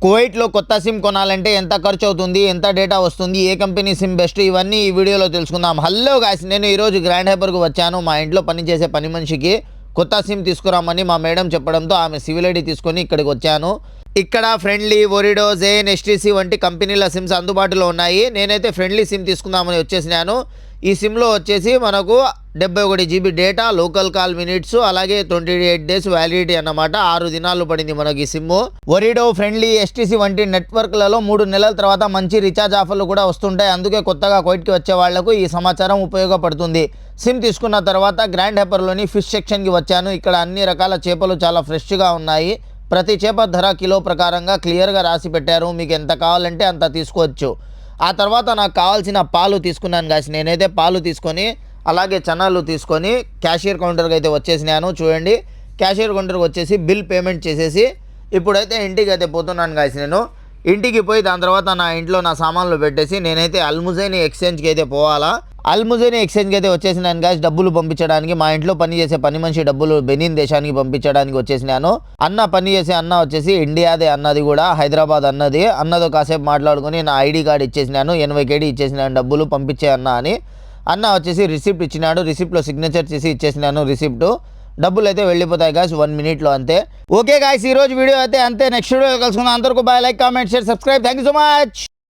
కువైట్లో కొత్త సిమ్ కొనాలంటే ఎంత ఖర్చు అవుతుంది, ఎంత డేటా వస్తుంది, ఏ కంపెనీ సిమ్ బెస్ట్, ఇవన్నీ ఈ వీడియోలో తెలుసుకుందాం. హలో గాయ్స్, నేను ఈరోజు గ్రాండ్ హైపర్కు వచ్చాను. మా ఇంట్లో పనిచేసే పని మనిషికి కొత్త సిమ్ తీసుకురామని మా మేడం చెప్పడంతో ఆమె సివిల్ ఐడి తీసుకొని ఇక్కడికి వచ్చాను. ఇక్కడ ఫ్రెండ్లీ, ఒరిడో, జేన్, ఎస్టీసీ వంటి కంపెనీల సిమ్స్ అందుబాటులో ఉన్నాయి. నేనైతే ఫ్రెండ్లీ సిమ్ తీసుకుందామని వచ్చేసినాను. ఈ సిమ్లో వచ్చేసి మనకు 71 GB data, local call minutes, అలాగే 28 డేస్ వ్యాలిడిటీ అన్నమాట. 6 దినాలు పడింది మనకి ఈ సిమ్. ఒరిడో, ఫ్రెండ్లీ, ఎస్టీసీ వంటి నెట్వర్క్లలో 3 నెలల తర్వాత మంచి రీఛార్జ్ ఆఫర్లు కూడా వస్తుంటాయి. అందుకే కొత్తగా కువైట్కి వచ్చే వాళ్లకు ఈ సమాచారం ఉపయోగపడుతుంది. సిమ్ తీసుకున్న తర్వాత గ్రాండ్ హైపర్లోని ఫిష్ సెక్షన్కి వచ్చాను. ఇక్కడ అన్ని రకాల చేపలు చాలా ఫ్రెష్గా ఉన్నాయి. ప్రతి చేప ధర కిలో ప్రకారంగా క్లియర్గా రాసి పెట్టారు. మీకు ఎంత కావాలంటే అంత తీసుకోవచ్చు. ఆ తర్వాత నాకు కావాల్సిన పాలు తీసుకున్నాను గాయ్స్. నేనైతే పాలు తీసుకొని అలాగే చనాలు తీసుకొని క్యాషియర్ కౌంటర్కి అయితే వచ్చేసినాను. చూడండి, క్యాషియర్ కౌంటర్కి వచ్చేసి బిల్ పేమెంట్ చేసేసి ఇప్పుడైతే ఇంటికి అయితే పోతున్నాను గాయ్స్. నేను ఇంటికి పోయి దాని తర్వాత నా ఇంట్లో నా సామాన్లు పెట్టేసి నేనైతే అల్ముజైని ఎక్స్చేంజ్కి అయితే పోవాలా. అల్ముజైని ఎక్స్చేంజ్కి అయితే వచ్చేసినాను గాయ్స్, డబ్బులు పంపించడానికి. మా ఇంట్లో పనిచేసే పని మనిషి డబ్బులు బెనిన్ దేశానికి పంపించడానికి వచ్చేసినాను. అన్న పనిచేసే అన్న వచ్చేసి ఇండియాదే అన్నది కూడా, హైదరాబాద్ అన్నదో కాసేపు మాట్లాడుకొని నా ఐడి కార్డు ఇచ్చేసినాను. 80 KD ఇచ్చేసినాను డబ్బులు పంపించే అన్న అని. అన్న వచ్చేసి రిసిప్ట్ ఇచ్చినాడు. రిసిప్ట్లో సిగ్నేచర్ చేసి ఇచ్చేసినాను రిసిప్ట్. డబ్బులు అయితే వెళ్ళిపోతాయి గాయ్స్ 1 మినిట్లో అంతే. ఓకే గాయ్స్, ఈరోజు వీడియో అయితే అంతే. నెక్స్ట్ వీడియో కలుసుకుందాం. అంతవరకు bye. Like, comment, share, subscribe. Thank you so much.